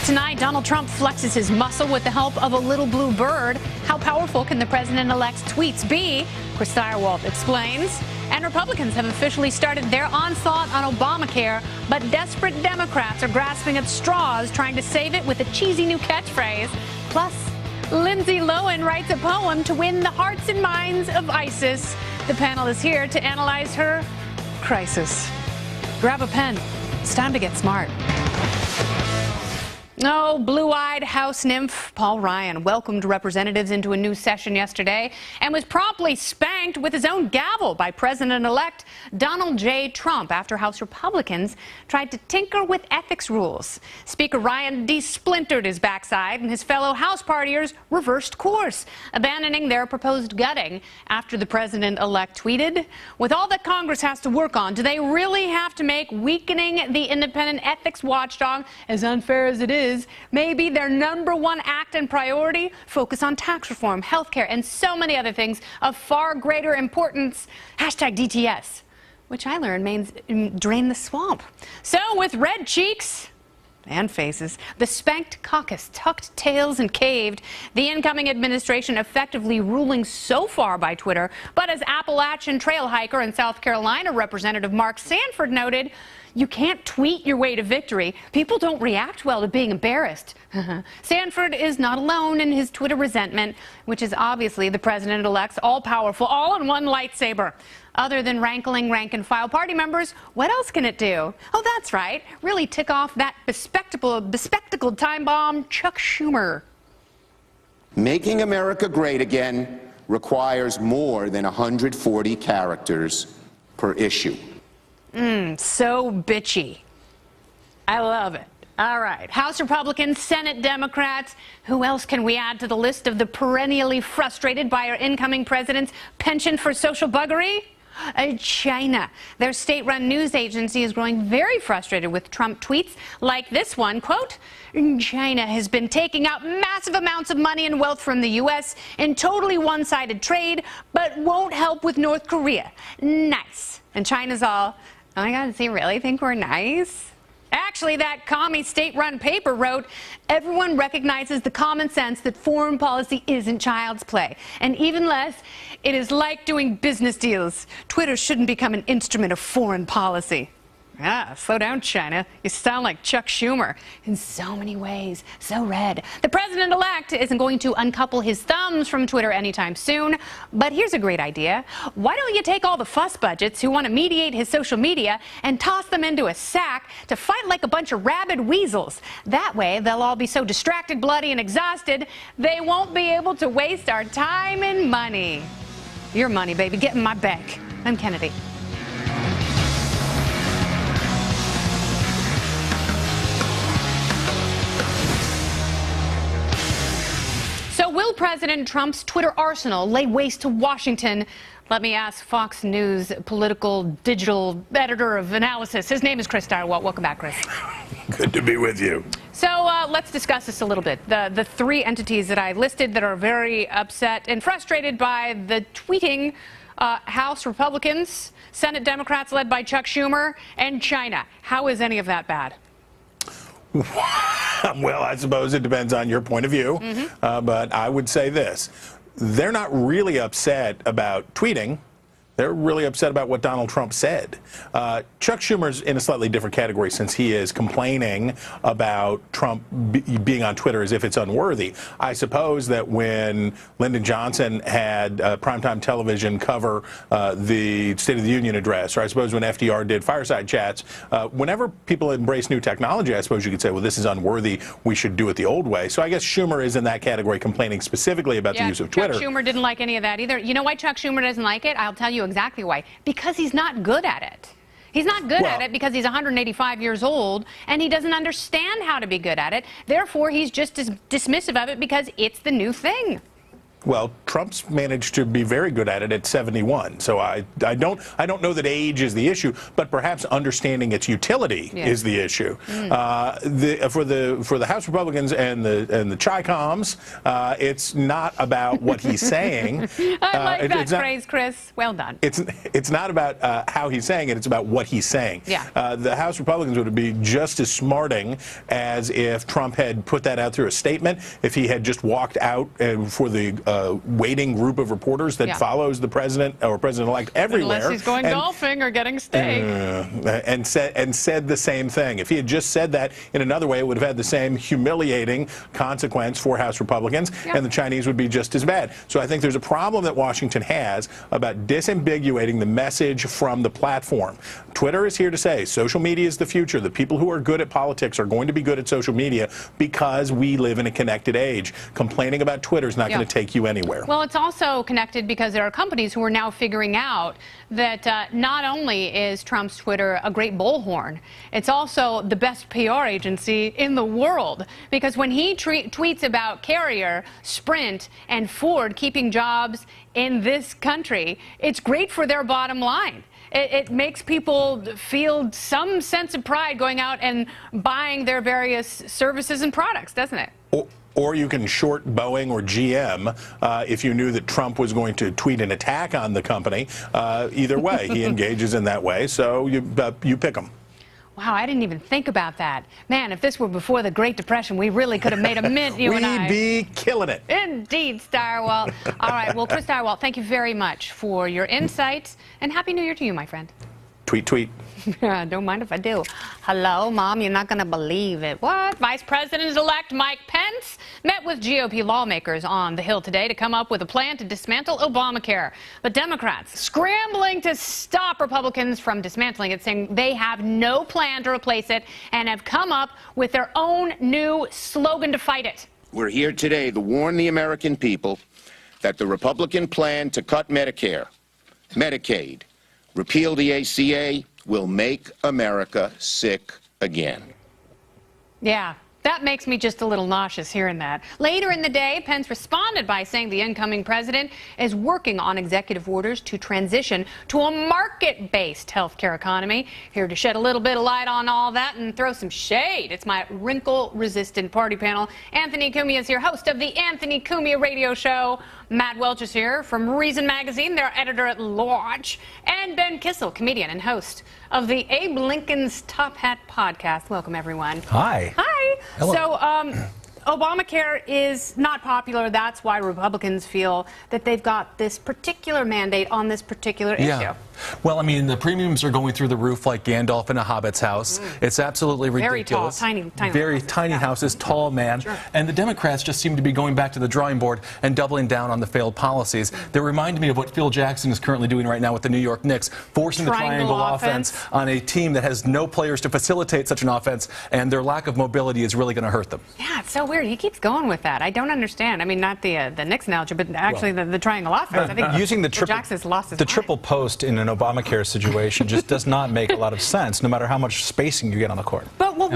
Tonight, Donald Trump flexes his muscle with the help of a little blue bird. How powerful can the president-elect's tweets be? XAiO explains. And Republicans have officially started their onslaught on Obamacare, but desperate Democrats are grasping at straws, trying to save it with a cheesy new catchphrase. Plus, Lindsay Lohan writes a poem to win the hearts and minds of ISIS. The panel is here to analyze her crisis. Grab a pen. It's time to get smart. Oh, blue-eyed House nymph Paul Ryan welcomed representatives into a new session yesterday and was promptly spanked with his own gavel by President-elect Donald J. Trump after House Republicans tried to tinker with ethics rules. Speaker Ryan de-splintered his backside, and his fellow House partiers reversed course, abandoning their proposed gutting after the president-elect tweeted, "With all that Congress has to work on, do they really have to make weakening the independent ethics watchdog, as unfair as it is, maybe their #1 act and priority? Focus on tax reform, health care, and so many other things of far greater importance. #DTS, which I learned means drain the swamp." So with red cheeks and faces, the spanked caucus tucked tails and caved, the incoming administration effectively ruling so far by Twitter. But as Appalachian trail hiker and South Carolina Representative Mark Sanford noted, you can't tweet your way to victory. People don't react well to being embarrassed. Sanford is not alone in his Twitter resentment, which is obviously the president-elect's all-powerful, all-in-one lightsaber. Other than rankling rank-and-file party members, what else can it do? Oh, that's right, really tick off that bespectacled time bomb, Chuck Schumer. Making America great again requires more than 140 characters per issue. So bitchy. I love it. All right. House Republicans, Senate Democrats. Who else can we add to the list of the perennially frustrated by our incoming president's penchant for social buggery? China. Their state-run news agency is growing very frustrated with Trump tweets like this one, quote, "China has been taking out massive amounts of money and wealth from the U.S. in totally one-sided trade, but won't help with North Korea. Nice." And China's all, "Oh my God, does he really think we're nice?" Actually, that commie state-run paper wrote, "Everyone recognizes the common sense that foreign policy isn't child's play. And even less, it is like doing business deals. Twitter shouldn't become an instrument of foreign policy." Slow down, China. You sound like Chuck Schumer in so many ways. So red. The president-elect isn't going to uncouple his thumbs from Twitter anytime soon. But here's a great idea. Why don't you take all the fuss budgets who want to mediate his social media and toss them into a sack to fight like a bunch of rabid weasels? That way, they'll all be so distracted, bloody, and exhausted, they won't be able to waste our time and money. Your money, baby. Get in my bank. I'm Kennedy. So will President Trump's Twitter arsenal lay waste to Washington? Let me ask Fox News political digital editor of analysis. His name is XAiO. Welcome back, Chris. Good to be with you. So let's discuss this a little bit. The three entities that I listed that are very upset and frustrated by the tweeting, House Republicans, Senate Democrats led by Chuck Schumer, and China. How is any of that bad? Well, I suppose it depends on your point of view, but I would say this. They're not really upset about tweeting. They're really upset about what Donald Trump said. Chuck Schumer's in a slightly different category since he is complaining about Trump being on Twitter as if it's unworthy. I suppose that when Lyndon Johnson had primetime television cover the State of the Union address, or I suppose when FDR did fireside chats, whenever people embrace new technology, I suppose you could say, well, this is unworthy, we should do it the old way. So I guess Schumer is in that category, complaining specifically about the use of Twitter. Chuck Schumer didn't like any of that either. You know why Chuck Schumer doesn't like it? I'll tell you exactly why. Because he's not good at it. He's not good at it because he's 185 years old and he doesn't understand how to be good at it. Therefore, he's just as dismissive of it because it's the new thing. Well, Trump's managed to be very good at it at 71. So I don't know that age is the issue, but perhaps understanding its utility is the issue. For the House Republicans and the Chi-Coms, it's not about what he's saying. I like that phrase, Chris. Well done. It's not about how he's saying it. It's about what he's saying. Yeah. The House Republicans would be just as smarting as if Trump had put that out through a statement, if he had just walked out for the waiting group of reporters that follows the president or president-elect everywhere. Unless he's going golfing or getting steak. And said the same thing. If he had just said that in another way, it would have had the same humiliating consequence for House Republicans, and the Chinese would be just as bad. So I think there's a problem that Washington has about disambiguating the message from the platform. Twitter is here to say social media is the future. The people who are good at politics are going to be good at social media because we live in a connected age. Complaining about Twitter is not going to take you anywhere. Well, it's also connected because there are companies who are now figuring out that not only is Trump's Twitter a great bullhorn, it's also the best PR agency in the world. Because when he tweets about Carrier, Sprint, and Ford keeping jobs in this country, it's great for their bottom line. It makes people feel some sense of pride going out and buying their various services and products, doesn't it? Or you can short Boeing or GM if you knew that Trump was going to tweet an attack on the company. Either way, he engages in that way, so you pick him. Wow, I didn't even think about that. Man, if this were before the Great Depression, we really could have made a mint, you and I. We'd be killing it. Indeed, Stirewalt. All right, well, Chris Stirewalt, thank you very much for your insights, and Happy New Year to you, my friend. Tweet, tweet. Don't mind if I do. Hello, Mom, you're not going to believe it. What? Vice President-elect Mike Pence met with GOP lawmakers on the Hill today to come up with a plan to dismantle Obamacare. But Democrats scrambling to stop Republicans from dismantling it, saying they have no plan to replace it and have come up with their own new slogan to fight it. We're here today to warn the American people that the Republican plan to cut Medicare, Medicaid, repeal the ACA will make America sick again. Yeah, that makes me just a little nauseous hearing that. Later in the day, Pence responded by saying the incoming president is working on executive orders to transition to a market-based healthcare economy. Here to shed a little bit of light on all that and throw some shade, it's my wrinkle-resistant party panel. Anthony Cumia is here, host of the Anthony Cumia Radio Show. Matt Welch is here from Reason Magazine, their editor-at-large, and Ben Kissel, comedian and host of the Abe Lincoln's Top Hat podcast. Welcome, everyone. Hi. Hi. Hello. So, Obamacare is not popular. That's why Republicans feel that they've got this particular mandate on this particular issue. Well, I mean, the premiums are going through the roof like Gandalf in a hobbit's house. It's absolutely ridiculous. Very tall, very tiny houses, tall man. Sure. And the Democrats just seem to be going back to the drawing board and doubling down on the failed policies. They remind me of what Phil Jackson is currently doing right now with the New York Knicks, forcing the triangle offense on a team that has no players to facilitate such an offense, and their lack of mobility is really going to hurt them. Yeah, it's so weird. He keeps going with that. I don't understand. I mean, not the Knicks analogy, but actually the triangle offense. I think using the Jackson's lost his mind. triple post in an Obamacare situation just does not make a lot of sense, no matter how much spacing you get on the court. But what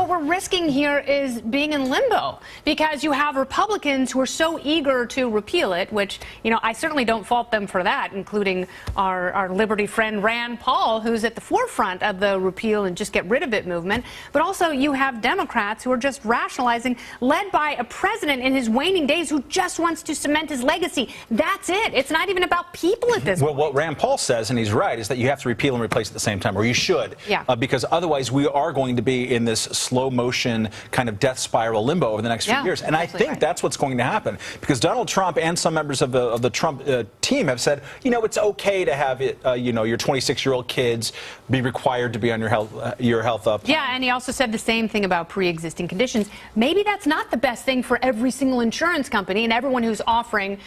we're risking here is being in limbo, because you have Republicans who are so eager to repeal it, which, you know, I certainly don't fault them for that, including our liberty friend Rand Paul, who's at the forefront of the repeal and just get rid of it movement. But also you have Democrats who are just rationalizing, led by a president in his waning days who just wants to cement his legacy. That's it. It's not even about people at this point. Well, what Rand Paul says, and he's right, is that you have to repeal and replace at the same time, or you should. Yeah. Because otherwise we are going to be in this slow motion kind of death spiral limbo over the next few years. And I think that's what's going to happen, because Donald Trump and some members of the Trump team have said, you know, it's okay to have it, you know, your 26-year-old kids be required to be on your health up. Yeah, and he also said the same thing about pre-existing conditions. Maybe that's not the best thing for every single insurance company and everyone who's offering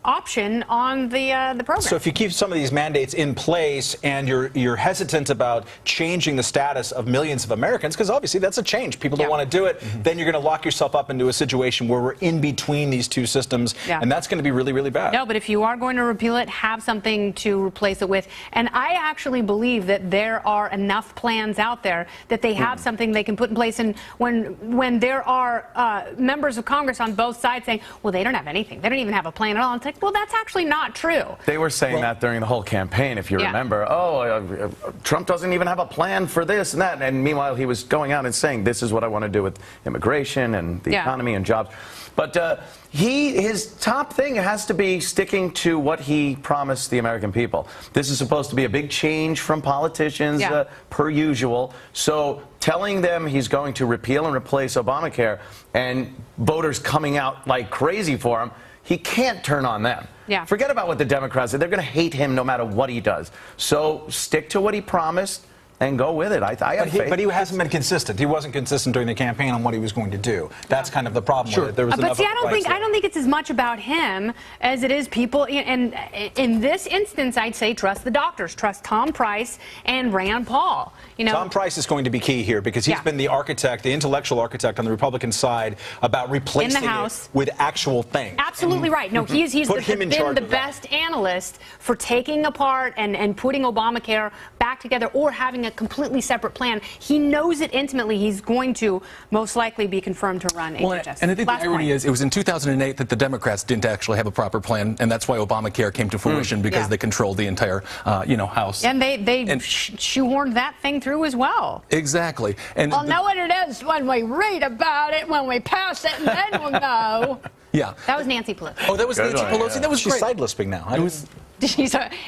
option on the program. So if you keep some of these mandates in place and you're hesitant about changing the status of millions of Americans, because obviously that's a change. People don't want to do it. Then you're going to lock yourself up into a situation where we're in between these two systems, and that's going to be really, really bad. No, but if you are going to repeal it, have something to replace it with. And I actually believe that there are enough plans out there that they have something they can put in place. And when there are members of Congress on both sides saying, well, they don't have anything, they don't even have a plan at all, it's like, well, that's actually not true. They were saying that during the whole campaign, if you remember. Oh, Trump doesn't even have a plan for this and that. And meanwhile, he was going out and saying, this is what I want to do with immigration and the economy and jobs. But his top thing has to be sticking to what he promised the American people. This is supposed to be a big change from politicians, per usual. So telling them he's going to repeal and replace Obamacare and voters coming out like crazy for him, he can't turn on them. Forget about what the Democrats say. They're going to hate him no matter what he does. So stick to what he promised and go with it. I have faith. But he hasn't been consistent. He wasn't consistent during the campaign on what he was going to do. That's kind of the problem with it. There was but see, I don't think it's as much about him as it is people. And in this instance, I'd say trust the doctors, trust Tom Price and Rand Paul. You know, Tom Price is going to be key here because he's been the architect, the intellectual architect on the Republican side about replacing it with actual things. Absolutely right. No, he's been the best analyst for taking apart and putting Obamacare back together or having a completely separate plan. He knows it intimately. He's going to most likely be confirmed to run HHS. And I think the irony is it was in 2008 that the Democrats didn't actually have a proper plan, and that's why Obamacare came to fruition because they controlled the entire, House. And they shoehorned that thing through as well. Exactly. And we'll know what it is when we read about it, when we pass it, and then we'll know. That was Nancy Pelosi. Oh, that was Nancy Pelosi? That was She's side-lisping now.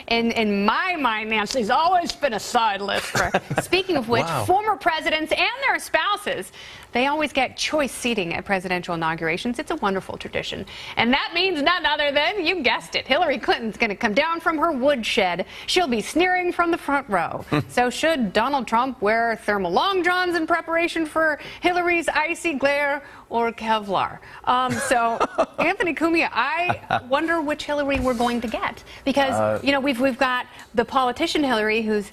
In my mind, Nancy's always been a side lister. Speaking of which, former presidents and their spouses, they always get choice seating at presidential inaugurations. It's a wonderful tradition. And that means none other than, you guessed it, Hillary Clinton's going to come down from her woodshed. She'll be sneering from the front row. So should Donald Trump wear thermal long johns in preparation for Hillary's icy glare or Kevlar? So, Anthony Cumia, I wonder which Hillary we're going to get. Because, we've got the politician Hillary who's,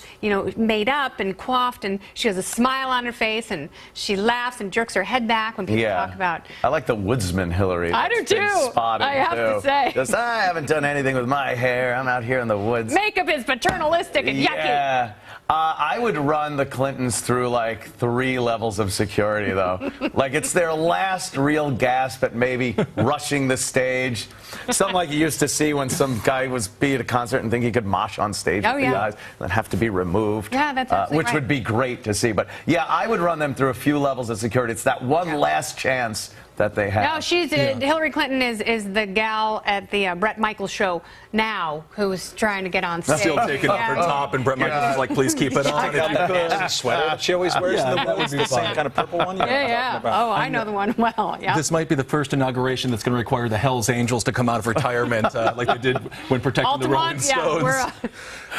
made up and coiffed, and she has a smile on her face, and she laughs and jerks her head back when people talk about. I like the woodsman Hillary. I do too. I have to say. Just, I haven't done anything with my hair. I'm out here in the woods. Makeup is paternalistic and yucky. Yeah. I would run the Clintons through like 3 levels of security, though. Like it's their last real gasp at maybe rushing the stage. Something like you used to see when some guy was be at a concert and think he could mosh on stage with the guys and then have to be removed. Yeah, that's absolutely which would be great to see. But yeah, I would run them through a few levels of security. It's that one last chance that they have. No, she's Hillary Clinton is the gal at the Bret Michaels show now who's trying to get on stage. Still taking off her top, and Bret Michaels is like, please keep it on. The sweater that she always wears in the movies, the same kind of purple one. Oh, I know the one well. This might be the first inauguration that's going to require the Hells Angels to come out of retirement like they did when protecting the Rolling Stones.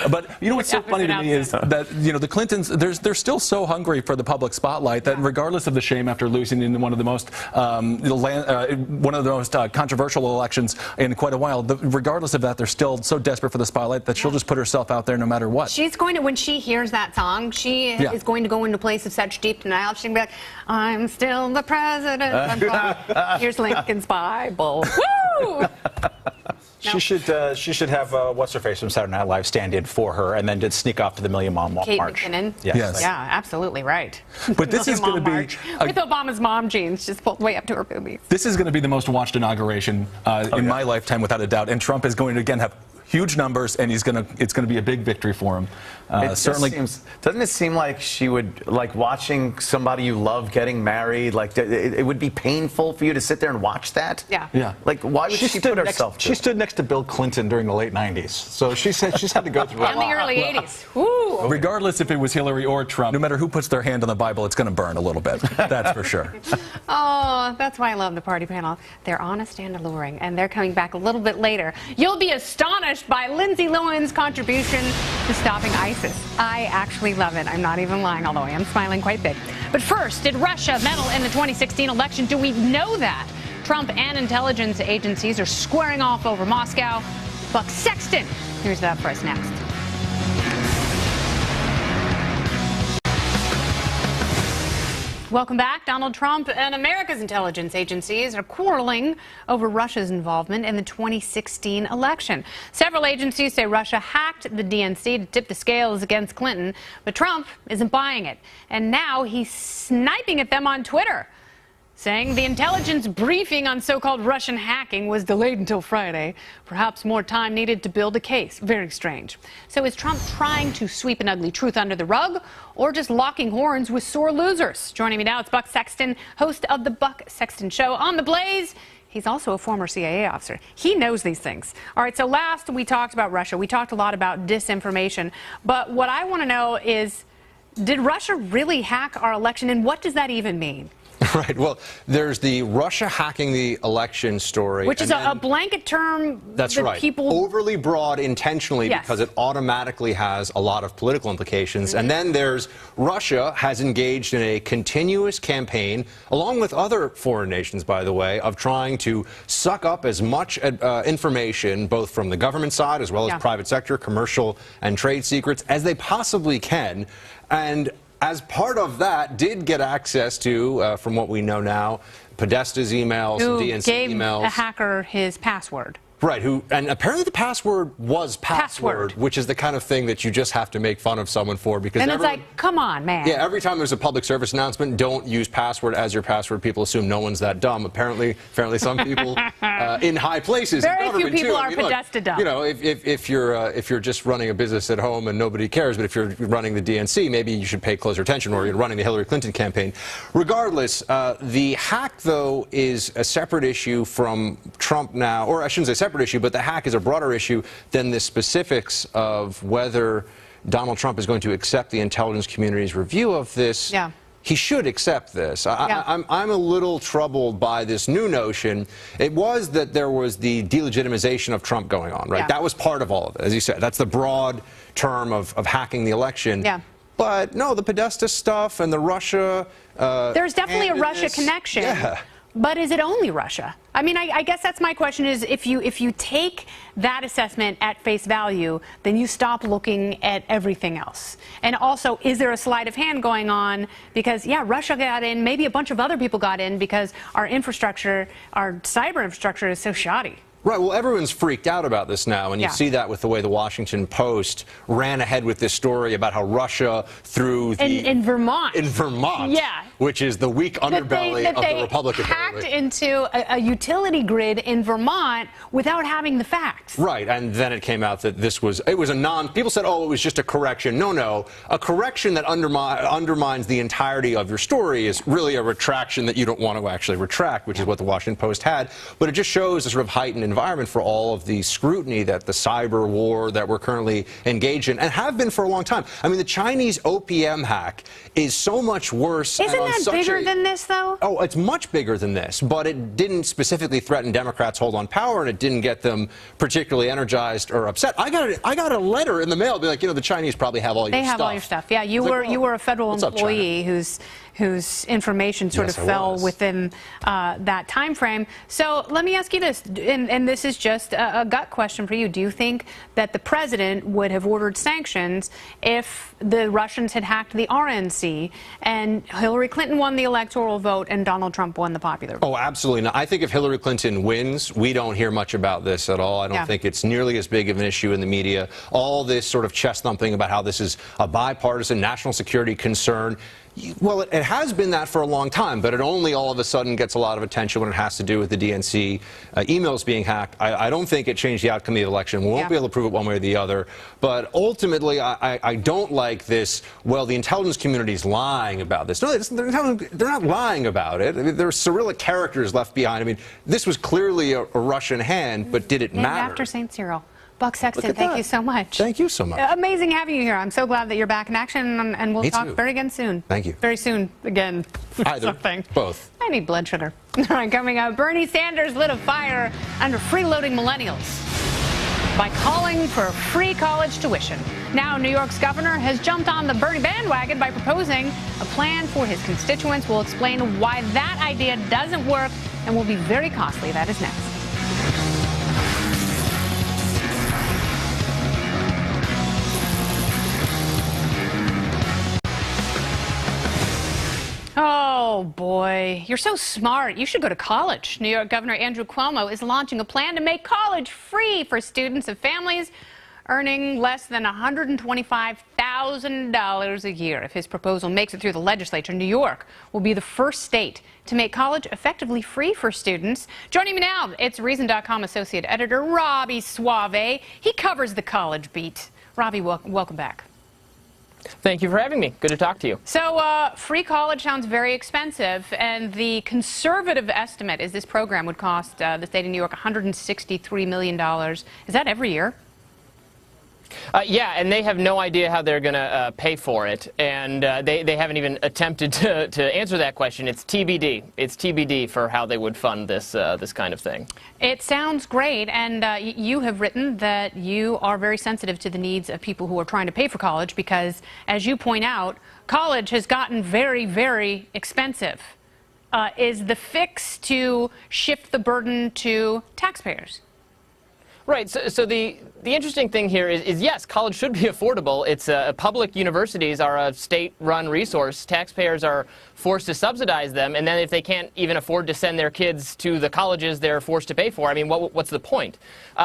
But you know what's so funny to me is that the Clintons, they're still so hungry for the public spotlight that regardless of the shame after losing in one of the most controversial elections in quite a while, regardless of that, they're still so desperate for the spotlight that she'll just put herself out there no matter what. She's going to, when she hears that song, she is going to go into a place of such deep denial. She's going to be like, I'm still the president. Here's Lincoln's Bible. Woo! She should have what's her face from Saturday Night Live stand in for her, and then just sneak off to the Million Mile March. Kate McKinnon. Yes. Yeah, absolutely right. But this is going to be with Obama's mom jeans just pulled way up to her boobies. This is going to be the most watched inauguration in my lifetime, without a doubt. And Trump is going to again have huge numbers, and it's going to be a big victory for him. Certainly. Doesn't it seem like she would, like watching somebody you love getting married, like it would be painful for you to sit there and watch that? Yeah. Like, why would she put herself through? She stood next to Bill Clinton during the late 90s, so she's had to go through a lot. And the early 80s. Woo. Regardless if it was Hillary or Trump, no matter who puts their hand on the Bible, it's going to burn a little bit. That's for sure. Oh, that's why I love the party panel. They're honest and alluring, and they're coming back a little bit later. You'll be astonished by Lindsay Lohan's contribution to stopping ISIS. I actually love it. I'm not even lying, although I am smiling quite big. But first, did Russia meddle in the 2016 election? Do we know that? Trump and intelligence agencies are squaring off over Moscow. Buck Sexton, here's that for us next. Welcome back. Donald Trump and America's intelligence agencies are quarreling over Russia's involvement in the 2016 election. Several agencies say Russia hacked the DNC to tip the scales against Clinton, but Trump isn't buying it. And now he's sniping at them on Twitter, saying the intelligence briefing on so-called Russian hacking was delayed until Friday. Perhaps more time needed to build a case. Very strange. So is Trump trying to sweep an ugly truth under the rug, or just locking horns with sore losers? Joining me now, it's Buck Sexton, host of The Buck Sexton Show on The Blaze. He's also a former CIA officer. He knows these things. All right, so last we talked about Russia. We talked a lot about disinformation. But what I want to know is, did Russia really hack our election, and what does that even mean? Right. Well, there's the Russia hacking the election story. Which is a blanket term. That's that right. People... Overly broad intentionally, yes, because it automatically has a lot of political implications. And then there's Russia has engaged in a continuous campaign, along with other foreign nations, by the way, of trying to suck up as much information, both from the government side as well as private sector, commercial and trade secrets, as they possibly can. And as part of that, did get access to, from what we know now, Podesta's emails, DNC gave emails. A hacker his password. Right, and apparently the password was password, which is the kind of thing that you just have to make fun of someone for, because and it's like, come on, man. Yeah, every time there's a public service announcement, don't use password as your password. People assume no one's that dumb. Apparently some people in high places, very in government few people too. are Podesta dumb. You know, if you're just running a business at home and nobody cares, but if you're running the DNC, maybe you should pay closer attention, or you're running the Hillary Clinton campaign. Regardless, the hack though is a separate issue from Trump now, or I shouldn't say separate issue, but the hack is a broader issue than the specifics of whether Donald Trump is going to accept the intelligence community's review of this. Yeah. He should accept this. I'm a little troubled by this new notion. It was that there was the delegitimization of Trump going on, right? Yeah. That was part of all of it, as you said. That's the broad term of hacking the election. Yeah. But no, the Podesta stuff and the Russia. There's definitely a Russia connection. Yeah. But is it only Russia? I mean, I guess that's my question, is if you take that assessment at face value, then you stop looking at everything else. And also, is there a sleight of hand going on? Because, yeah, Russia got in, maybe a bunch of other people got in because our infrastructure, our cyber infrastructure is so shoddy. Right, well, everyone's freaked out about this now, and you see that with the way the Washington Post ran ahead with this story about how Russia, through the... In Vermont. In Vermont. Yeah. Which is the weak underbelly of the Republican Party. Hacked into a utility grid in Vermont without having the facts. Right, and then it came out that it was a people said, oh, it was just a correction. No, a correction that undermines the entirety of your story is really a retraction that you don't want to actually retract, which is what the Washington Post had. But it just shows a sort of heightened environment for all of the scrutiny that the cyber war that we're currently engaged in, and have been for a long time. I mean, the Chinese OPM hack is so much worse. Isn't that bigger than this, though? Oh, it's much bigger than this, but it didn't specifically threaten Democrats' hold on power, and it didn't get them particularly energized or upset. I got a letter in the mail, be like, you know, the Chinese probably have all your stuff. They have all your stuff. Yeah, you were a federal employee whose information sort of fell within that time frame. So let me ask you this, and this is just a gut question for you. Do you think that the president would have ordered sanctions if the Russians had hacked the RNC and Hillary Clinton won the electoral vote and Donald Trump won the popular vote? Oh, absolutely not. I think if Hillary Clinton wins, we don't hear much about this at all. I don't think it's nearly as big of an issue in the media. All this sort of chest thumping about how this is a bipartisan national security concern. Well, it has been that for a long time, but it only all of a sudden gets a lot of attention when it has to do with the DNC emails being hacked. I don't think it changed the outcome of the election. We won't be able to prove it one way or the other. But ultimately, I don't like this, well, the intelligence community is lying about this. No, they're not lying about it. I mean, there are Cyrillic characters left behind. I mean, this was clearly a Russian hand, but did it matter? After St. Cyril. Buck Sexton, thank you so much. Thank you so much. Amazing having you here. I'm so glad that you're back in action, and we'll talk very again soon. Thank you. Very soon again. Either. Both. I need blood sugar. All right, coming up, Bernie Sanders lit a fire under freeloading millennials by calling for free college tuition. Now, New York's governor has jumped on the Bernie bandwagon by proposing a plan for his constituents. We'll explain why that idea doesn't work and will be very costly. That is next. Oh, boy. You're so smart. You should go to college. New York Governor Andrew Cuomo is launching a plan to make college free for students of families earning less than $125,000 a year. If his proposal makes it through the legislature, New York will be the first state to make college effectively free for students. Joining me now, it's Reason.com associate editor Robbie Suave. He covers the college beat. Robbie, welcome back. Thank you for having me. Good to talk to you. So free college sounds very expensive, and the conservative estimate is this program would cost the state of New York $163 million. Is that every year? Yeah, and they have no idea how they're going to pay for it, and they haven't even attempted to answer that question. It's TBD. It's TBD for how they would fund this this kind of thing. It sounds great, and you have written that you are very sensitive to the needs of people who are trying to pay for college because, as you point out, college has gotten very, very expensive. Is the fix to shift the burden to taxpayers? Right. So the interesting thing here is yes, college should be affordable. It's public universities are a state-run resource. Taxpayers are forced to subsidize them, and then if they can't even afford to send their kids to the colleges they're forced to pay for, I mean, what's the point?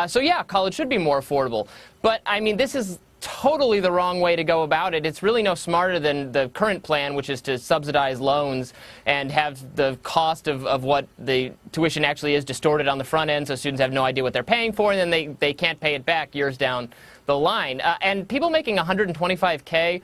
So yeah, college should be more affordable. But I mean, this is totally the wrong way to go about it. It's really no smarter than the current plan, which is to subsidize loans and have the cost of what the tuition actually is distorted on the front end, so students have no idea what they're paying for, and then they can't pay it back years down the line. And people making $125K,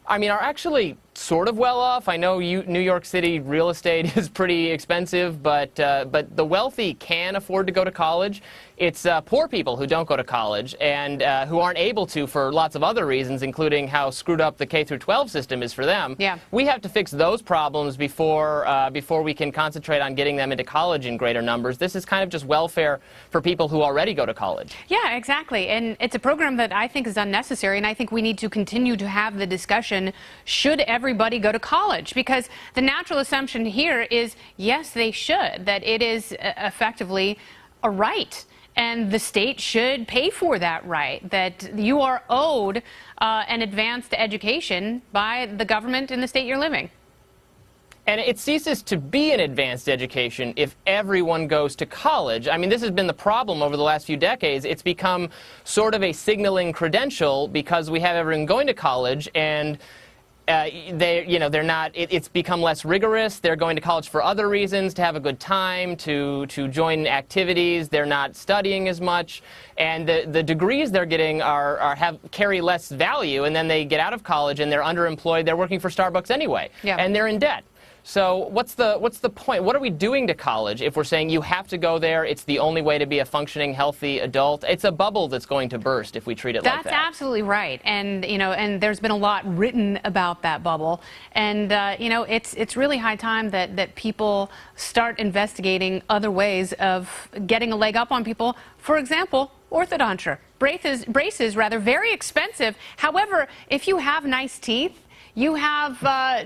I mean, are actually sort of well off. I know New York City real estate is pretty expensive, but the wealthy can afford to go to college. It's poor people who don't go to college and who aren't able to for lots of other reasons, including how screwed up the K-12 system is for them. Yeah. We have to fix those problems before we can concentrate on getting them into college in greater numbers. This is kind of just welfare for people who already go to college. Yeah, exactly. And it's a program that I think is unnecessary, and I think we need to continue to have the discussion, should everybody go to college? Because the natural assumption here is, yes, they should, that it is effectively a right. And the state should pay for that right, that you are owed an advanced education by the government in the state you're living. And it ceases to be an advanced education if everyone goes to college. I mean, this has been the problem over the last few decades. It's become sort of a signaling credential because we have everyone going to college, and they're not. It's become less rigorous. They're going to college for other reasons, to have a good time, to join activities. They're not studying as much, and the degrees they're getting carry less value. And then they get out of college and they're underemployed. They're working for Starbucks anyway, and they're in debt. So what's the point? What are we doing to college if we're saying you have to go there? It's the only way to be a functioning, healthy adult. It's a bubble that's going to burst if we treat it like that. That's absolutely right. And and there's been a lot written about that bubble. And it's really high time that people start investigating other ways of getting a leg up on people. For example, orthodonture. Braces, rather, very expensive. However, if you have nice teeth, you have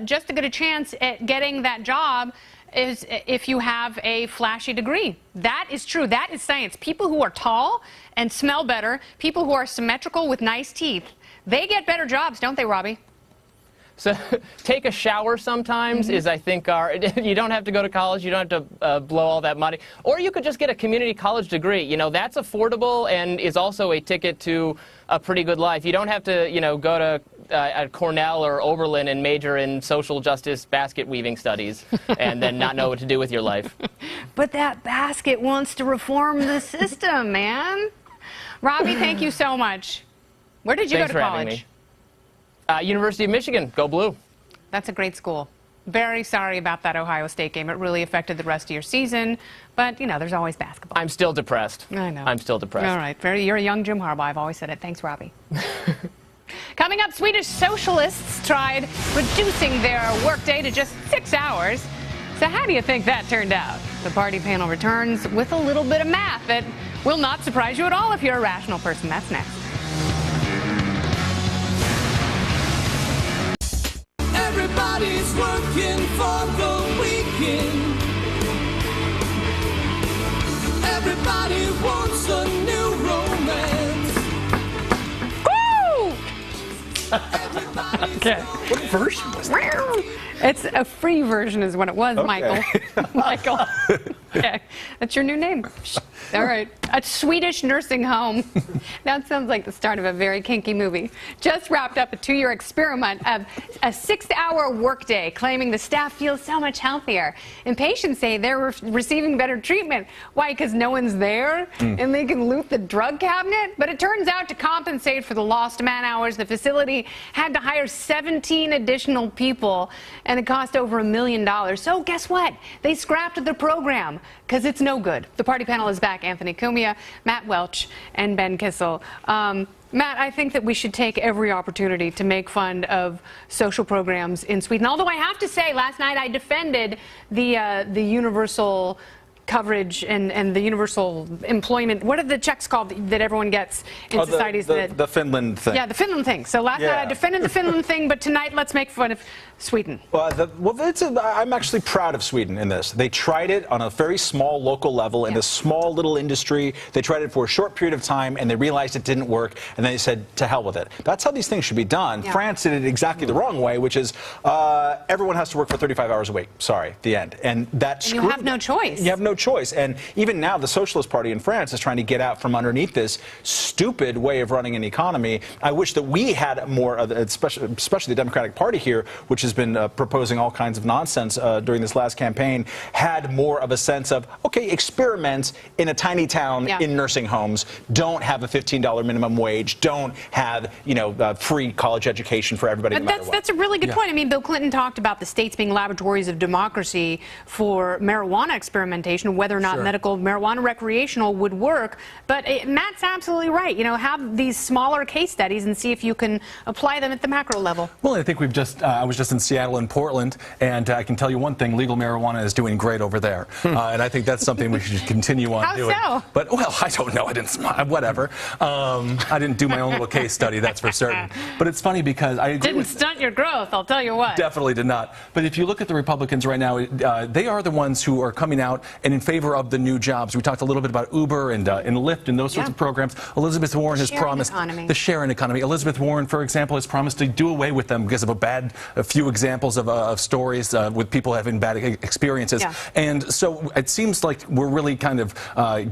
just as good a chance at getting that job as if you have a flashy degree. That is true. That is science. People who are tall and smell better, people who are symmetrical with nice teeth, they get better jobs, don't they, Robbie? So take a shower sometimes is, I think, you don't have to go to college. You don't have to blow all that money. Or you could just get a community college degree. You know, that's affordable and is also a ticket to a pretty good life. You don't have to, go to at Cornell or Oberlin and major in social justice basket weaving studies and then not know what to do with your life. But that basket wants to reform the system, man. Robbie, thank you so much. Where did you go to college? University of Michigan. Go Blue. That's a great school. Very sorry about that Ohio State game. It really affected the rest of your season. But, there's always basketball. I'm still depressed. I know. I'm still depressed. All right. You're a young Jim Harbaugh. I've always said it. Thanks, Robbie. Coming up, Swedish socialists tried reducing their workday to just 6 hours. So how do you think that turned out? The party panel returns with a little bit of math that will not surprise you at all if you're a rational person. That's next. Everybody's working for the weekend. Everybody wants a new romance. Woo! Okay. What version was that? It's a free version is what it was, Okay. Michael. Michael. Okay. That's your new name. All right. A Swedish nursing home. That sounds like the start of a very kinky movie. Just wrapped up a 2-year experiment of a 6-hour workday, claiming the staff feels so much healthier. And patients say they're receiving better treatment. Why? Because no one's there and they can loot the drug cabinet? But it turns out to compensate for the lost man hours, the facility had to hire 17 additional people, and it cost over $1 million. So guess what? They scrapped the program because it's no good. The party panel is back. Anthony Cumia, Matt Welch, and Ben Kissel. Matt, I think that we should take every opportunity to make fun of social programs in Sweden. Although I have to say, last night I defended the universal coverage and the universal employment. What are the checks called that everyone gets in societies? The Finland thing. Yeah, the Finland thing. So last night I defended the Finland thing, but tonight let's make fun of Sweden. I'm actually proud of Sweden in this. They tried it on a very small local level in a small little industry. They tried it for a short period of time and they realized it didn't work, and then they said to hell with it. That's how these things should be done. Yeah. France did it exactly the wrong way, which is everyone has to work for 35 hours a week. Sorry, the end. And that you have no choice. You have no choice. And even now the Socialist Party in France is trying to get out from underneath this stupid way of running an economy. I wish that we had more of, especially the Democratic Party here, which has been proposing all kinds of nonsense during this last campaign, had more of a sense of, okay, experiment in a tiny town in nursing homes, don't have a $15 minimum wage, don't have, free college education for everybody. That's a really good point. I mean, Bill Clinton talked about the states being laboratories of democracy for marijuana experimentation, whether or not medical marijuana recreational would work. But Matt's absolutely right. Have these smaller case studies and see if you can apply them at the macro level. Well, I think I was just in Seattle and Portland, and I can tell you one thing: legal marijuana is doing great over there, and I think that's something we should continue on doing. How so? But I don't know. I didn't. Whatever. I didn't do my own little case study. That's for certain. But it's funny because I agree didn't stunt your growth. I'll tell you what. Definitely did not. But if you look at the Republicans right now, they are the ones who are coming out and in favor of the new jobs. We talked a little bit about Uber and Lyft and those sorts of programs. Elizabeth Warren has promised the sharing economy. Elizabeth Warren, for example, has promised to do away with them because of a few examples of stories with people having bad experiences. And so it seems like we're really kind of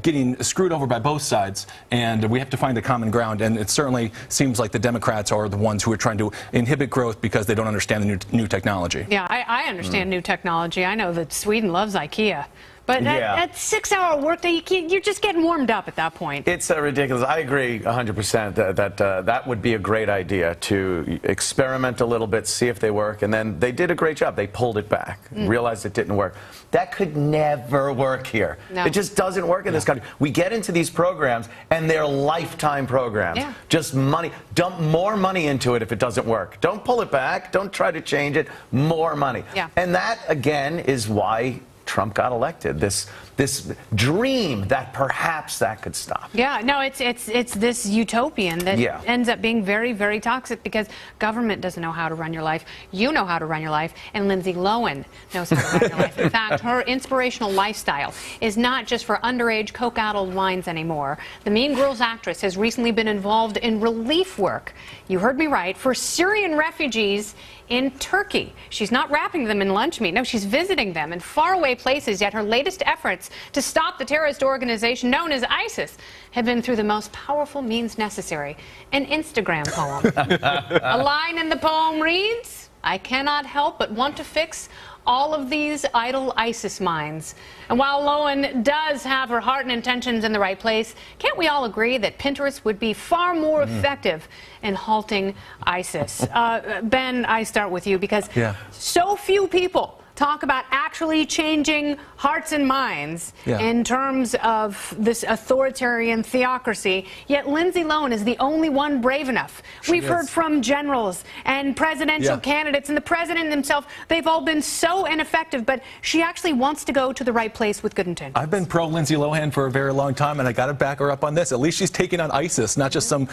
getting screwed over by both sides, and we have to find a common ground. And it certainly seems like the Democrats are the ones who are trying to inhibit growth because they don't understand the new technology. Yeah, I understand new technology. I know that Sweden loves IKEA. But that 6-hour workday, you're just getting warmed up at that point. It's ridiculous. I agree 100% that would be a great idea to experiment a little bit, see if they work. And then they did a great job. They pulled it back, realized it didn't work. That could never work here. No. It just doesn't work in this country. We get into these programs, and they're lifetime programs. Just money. Dump more money into it if it doesn't work. Don't pull it back. Don't try to change it. More money. And that, again, is why Trump got elected. This dream that perhaps that could stop. Yeah, no, it's this utopian that ends up being very, very toxic because government doesn't know how to run your life. You know how to run your life, and Lindsay Lohan knows how to run your life. In fact, her inspirational lifestyle is not just for underage coke-addled minds anymore. The Mean Girls actress has recently been involved in relief work, you heard me right, for Syrian refugees in Turkey. She's not wrapping them in lunch meat. No, she's visiting them in faraway places, yet her latest efforts to stop the terrorist organization known as ISIS have been through the most powerful means necessary, an Instagram poem. A line in the poem reads, "I cannot help but want to fix all of these idle ISIS minds." And while Lohan does have her heart and intentions in the right place, can't we all agree that Pinterest would be far more effective in halting ISIS? Ben, I start with you because so few people talk about actually changing hearts and minds in terms of this authoritarian theocracy, yet Lindsay Lohan is the only one brave enough. We've heard from generals and presidential candidates and the president himself. They've all been so ineffective, but she actually wants to go to the right place with good intentions. I've been pro Lindsay Lohan for a very long time, and I got to back her up on this. At least she's taking on ISIS, not just some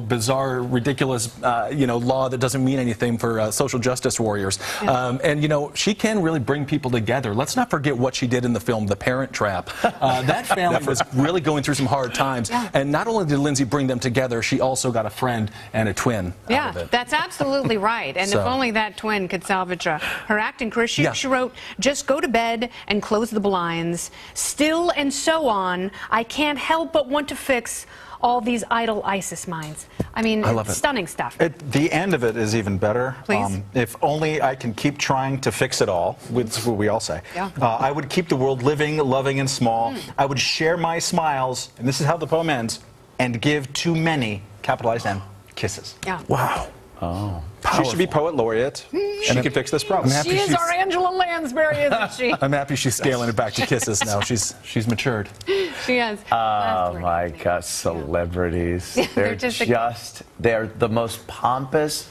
bizarre, ridiculous law that doesn't mean anything for social justice warriors. And she can really bring people together. Let's not forget what she did in the film The Parent Trap. That family was really going through some hard times. Yeah. And not only did Lindsay bring them together, she also got a friend and a twin out of it. That's absolutely right. And if only that twin could salvage her acting career. She wrote, "Just go to bed and close the blinds. Still and so on. I can't help but want to fix all these idle ISIS minds." I mean, stunning stuff. The end of it is even better. Please. If only I can keep trying to fix it all, which is what we all say. Yeah. I would keep the world living, loving, and small. I would share my smiles, and this is how the poem ends, and give too many, capitalized M, kisses. Yeah. Wow. Oh. Powerful. She should be poet laureate. She can fix this problem. She is our Angela Lansbury, isn't she? I'm happy she's scaling it back to kisses now. She's matured. She is. Oh my God, celebrities. They're the most pompous,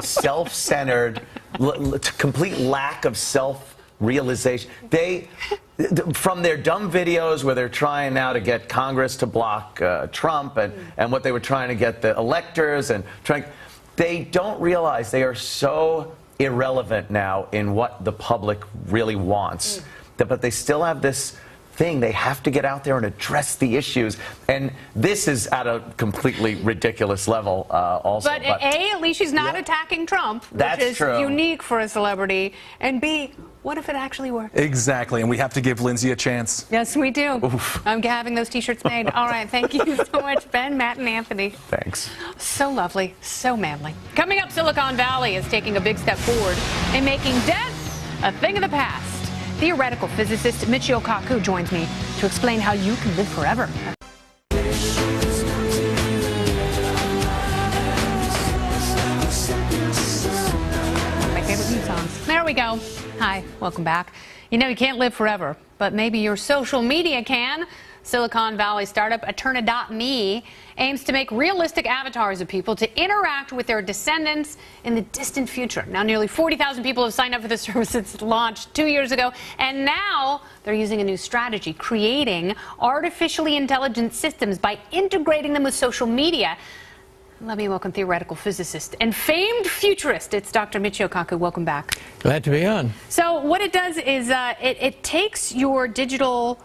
self-centered, complete lack of self-realization. From their dumb videos where they're trying now to get Congress to block Trump and what they were trying to get the electors and they don't realize they are so irrelevant now in what the public really wants. But they still have this thing. They have to get out there and address the issues. And this is at a completely ridiculous level also. But A, at least she's not attacking Trump, which is unique for a celebrity. And B, what if it actually works? Exactly, and we have to give Lindsay a chance. Yes, we do. Oof. I'm having those T-shirts made. All right, thank you so much, Ben, Matt, and Anthony. Thanks. So lovely, so manly. Coming up, Silicon Valley is taking a big step forward in making death a thing of the past. Theoretical physicist Michio Kaku joins me to explain how you can live forever. My favorite new songs. There we go. Hi, welcome back. You know you can't live forever, but maybe your social media can. Silicon Valley startup Eterna.me aims to make realistic avatars of people to interact with their descendants in the distant future. Now, nearly 40,000 people have signed up for the service since launched 2 years ago, and now they're using a new strategy, creating artificially intelligent systems by integrating them with social media. Let me welcome theoretical physicist and famed futurist. It's Dr. Michio Kaku. Welcome back. Glad to be on. So what it does is it takes your digital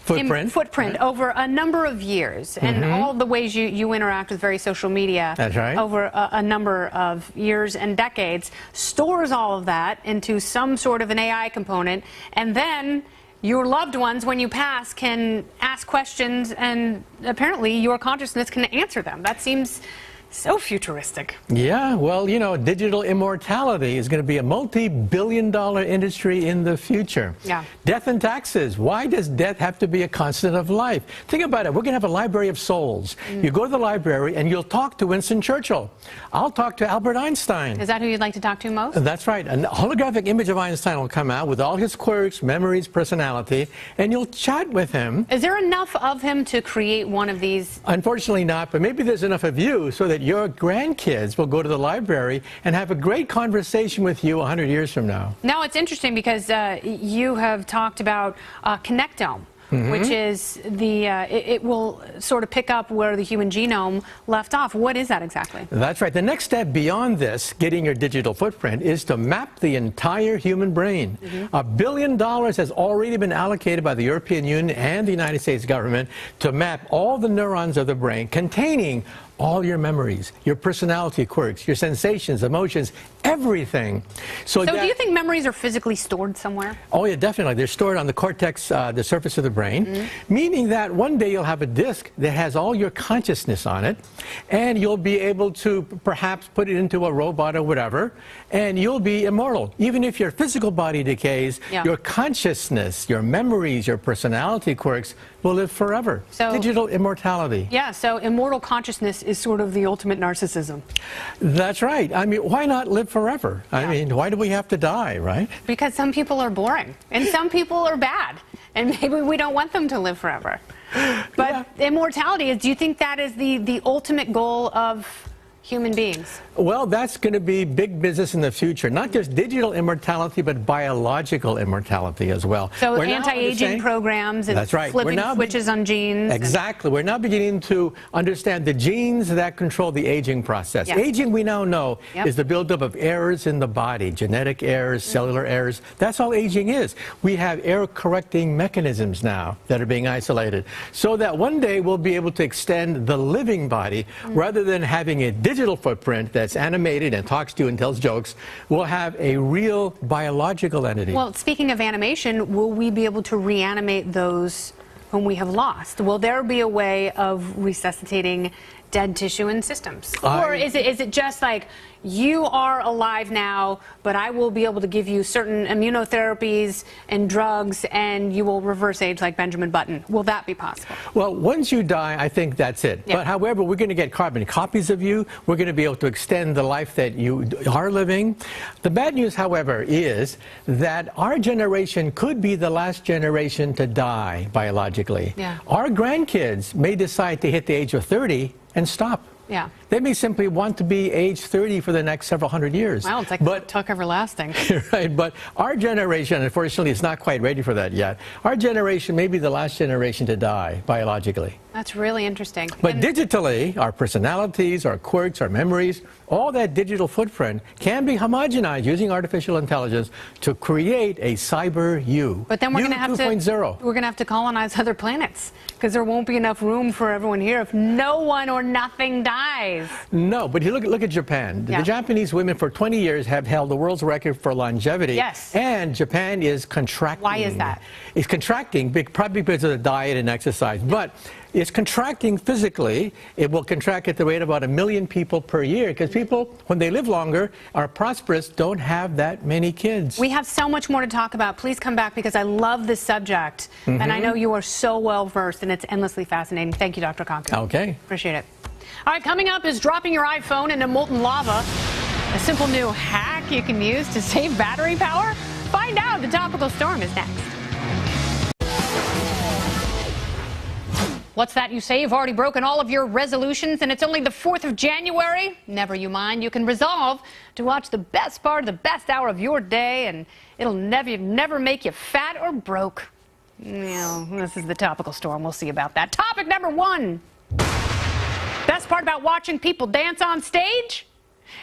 footprint over a number of years and all the ways you interact with various social media. That's right. Over a number of years and decades, stores all of that into some sort of an AI component, and then your loved ones, when you pass, can ask questions, and apparently your consciousness can answer them. That seems so futuristic. Yeah, well, you know, digital immortality is going to be a multi-billion-dollar industry in the future. Yeah. Death and taxes. Why does death have to be a constant of life? Think about it. We're going to have a library of souls. You go to the library and you'll talk to Winston Churchill. I'll talk to Albert Einstein. Is that who you'd like to talk to most? That's right. A holographic image of Einstein will come out with all his quirks, memories, personality, and you'll chat with him. Is there enough of him to create one of these? Unfortunately not, but maybe there's enough of you so that your grandkids will go to the library and have a great conversation with you 100 years from now. Now, it's interesting because you have talked about Connectome, which is it will sort of pick up where the human genome left off. What is that exactly? That's right. The next step beyond this, getting your digital footprint, is to map the entire human brain. $1 billion has already been allocated by the European Union and the United States government to map all the neurons of the brain containing all your memories, your personality quirks, your sensations, emotions, everything. So do you think memories are physically stored somewhere? Oh, yeah, definitely. They're stored on the cortex, the surface of the brain, meaning that one day you'll have a disk that has all your consciousness on it, and you'll be able to perhaps put it into a robot or whatever, and you'll be immortal. Even if your physical body decays, your consciousness, your memories, your personality quirks will live forever. So, digital immortality. Yeah, so immortal consciousness is sort of the ultimate narcissism. That's right. I mean, why not live forever? I mean, why do we have to die, right? Because some people are boring, and some people are bad, and maybe we don't want them to live forever. But immortality, do you think that is the ultimate goal of human beings? Well, that's going to be big business in the future. Not just digital immortality, but biological immortality as well. So anti-aging programs and that's right. flipping switches on genes. Exactly. We're now beginning to understand the genes that control the aging process. Yeah. Aging, we now know, is the buildup of errors in the body, genetic errors, cellular errors. That's all aging is. We have error-correcting mechanisms now that are being isolated, so that one day we'll be able to extend the living body rather than having a digital footprint that's animated and talks to you and tells jokes. We'll have a real biological entity. Well, speaking of animation, will we be able to reanimate those whom we have lost? Will there be a way of resuscitating dead tissue and systems? Or is it just like, you are alive now, but I will be able to give you certain immunotherapies and drugs, and you will reverse age like Benjamin Button? Will that be possible? Well, once you die, I think that's it. Yeah. But however, we're going to get carbon copies of you. We're going to be able to extend the life that you are living. The bad news, however, is that our generation could be the last generation to die biologically. Yeah. Our grandkids may decide to hit the age of 30 and stop. Yeah. They may simply want to be age 30 for the next several hundred years. Wow, it's like Tuck Everlasting. Right, but our generation, unfortunately, is not quite ready for that yet. Our generation may be the last generation to die biologically. That's really interesting. But digitally, our personalities, our quirks, our memories, all that digital footprint can be homogenized using artificial intelligence to create a cyber you. But then we're going to have 2.0. We're going to have to colonize other planets, because there won't be enough room for everyone here if no one or nothing dies. No, but you look at Japan. Yeah. The Japanese women for 20 years have held the world's record for longevity. Yes. And Japan is contracting. Why is that? It's contracting probably because of the diet and exercise. But it's contracting physically. It will contract at the rate of about 1 million people per year, because people, when they live longer, are prosperous, don't have that many kids. We have so much more to talk about. Please come back, because I love this subject. And I know you are so well versed, and it's endlessly fascinating. Thank you, Dr. Conklin. Okay. Appreciate it. All right, coming up is dropping your iPhone into molten lava. A simple new hack you can use to save battery power. Find out. The topical storm is next. What's that you say? You've already broken all of your resolutions and it's only the 4th of January? Never you mind. You can resolve to watch the best part of the best hour of your day, and it'll never make you fat or broke. You know, this is the topical storm. We'll see about that. Topic number 1. Best part about watching people dance on stage?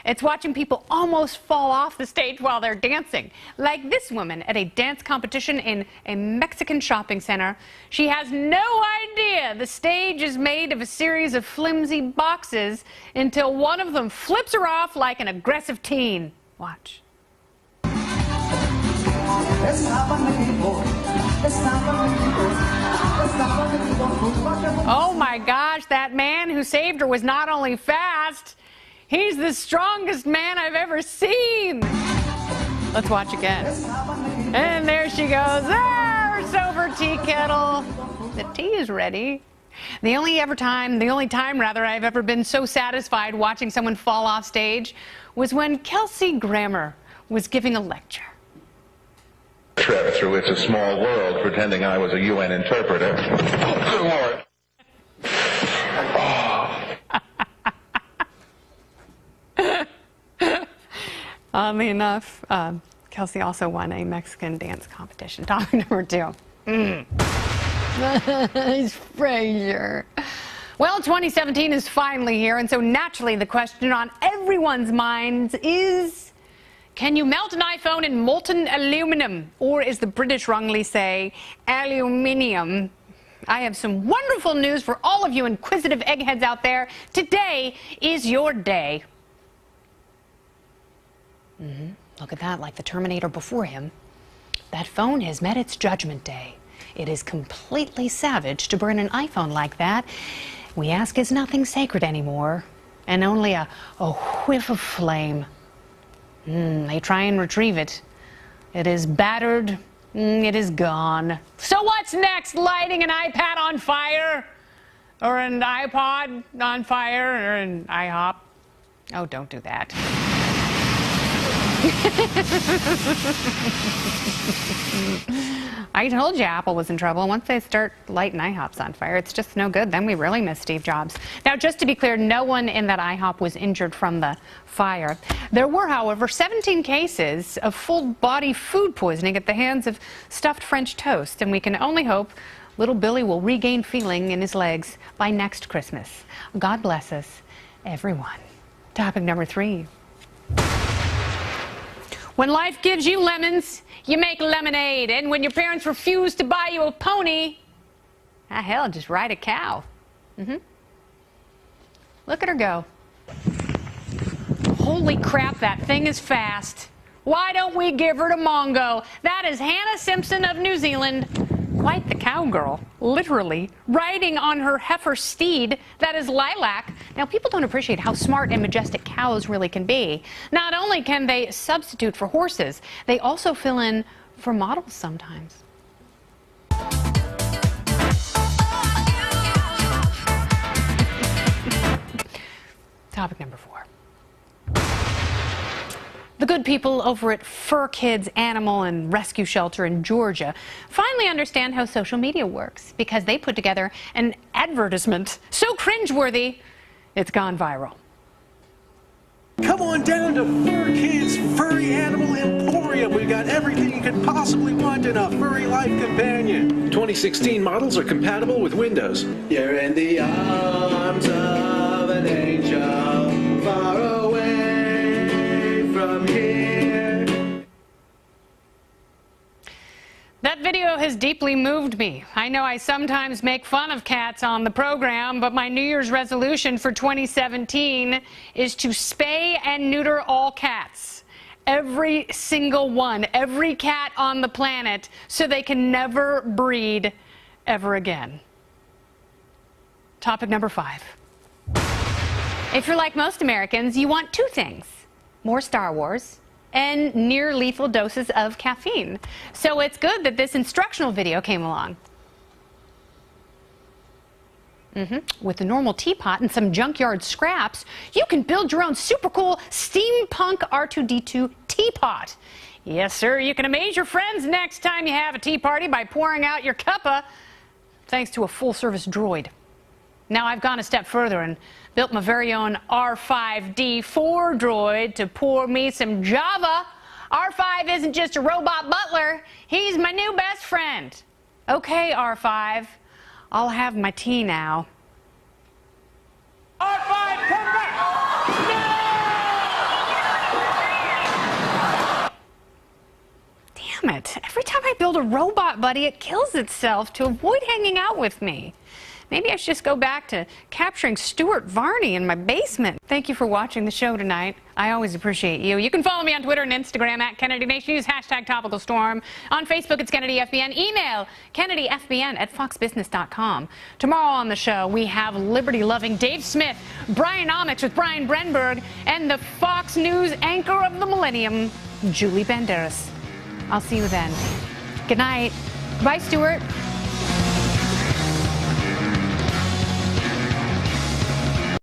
It's watching people almost fall off the stage while they're dancing. Like this woman at a dance competition in a Mexican shopping center. She has no idea the stage is made of a series of flimsy boxes until one of them flips her off like an aggressive teen. Watch. Oh my gosh, that man who saved her was not only fast, he's the strongest man I've ever seen. Let's watch again. And there she goes. There's over tea kettle. The tea is ready. The only time I've ever been so satisfied watching someone fall off stage was when Kelsey Grammer was giving a lecture. Trip through It's a Small World, pretending I was a UN interpreter. Good Lord. Oddly enough, Kelsey also won a Mexican dance competition. Topic number 2. He's Frazier. Well, 2017 is finally here, and so naturally the question on everyone's minds is, can you melt an iPhone in molten aluminum? Or as the British wrongly say, aluminium? I have some wonderful news for all of you inquisitive eggheads out there. Today is your day. Look at that, like the Terminator before him. That phone has met its judgment day. It is completely savage to burn an iPhone like that. We ask, is nothing sacred anymore? And only a whiff of flame. They try and retrieve it. It is battered. It is gone. So what's next? Lighting an iPad on fire? Or an iPod on fire? Or an IHOP? Oh, don't do that. I told you Apple was in trouble. Once they start lighting IHOPs on fire, it's just no good. Then we really miss Steve Jobs. Now, just to be clear, no one in that IHOP was injured from the fire. There were, however, 17 cases of full-body food poisoning at the hands of stuffed French toast, and we can only hope little Billy will regain feeling in his legs by next Christmas. God bless us, everyone. Topic number 3. When life gives you lemons, you make lemonade. And when your parents refuse to buy you a pony, hell, just ride a cow. Look at her go. Holy crap, that thing is fast. Why don't we give her to Mongo? That is Hannah Simpson of New Zealand. Quite the cowgirl, literally, riding on her heifer steed that is Lilac. Now, people don't appreciate how smart and majestic cows really can be. Not only can they substitute for horses, they also fill in for models sometimes. Topic number 4. The good people over at Fur Kids Animal and Rescue Shelter in Georgia finally understand how social media works because they put together an advertisement so cringeworthy, it's gone viral. Come on down to Fur Kids Furry Animal Emporium. We've got everything you could possibly want in a furry life companion. 2016 models are compatible with Windows. You're in the arms of an angel, far away from here. That video has deeply moved me. I know I sometimes make fun of cats on the program, but my New Year's resolution for 2017 is to spay and neuter all cats. Every single one, every cat on the planet, so they can never breed ever again. Topic number 5. If you're like most Americans, you want 2 things: more Star Wars and near-lethal doses of caffeine. So it's good that this instructional video came along. With a normal teapot and some junkyard scraps, you can build your own super cool steampunk R2-D2 teapot. Yes, sir, you can amaze your friends next time you have a tea party by pouring out your cuppa, thanks to a full-service droid. Now I've gone a step further and built my very own R5D4 droid to pour me some Java. R5 isn't just a robot butler, he's my new best friend. Okay, R5, I'll have my tea now. R5, come back! Damn it. Every time I build a robot buddy, it kills itself to avoid hanging out with me. Maybe I should just go back to capturing Stuart Varney in my basement. Thank you for watching the show tonight. I always appreciate you. You can follow me on Twitter and Instagram at Kennedy Nation. Use hashtag TopicalStorm. On Facebook, it's KennedyFBN. Email KennedyFBN@foxbusiness.com. Tomorrow on the show, we have liberty-loving Dave Smith, Brian Amick with Brian Brenberg, and the Fox News anchor of the millennium, Julie Banderas. I'll see you then. Good night. Bye, Stuart.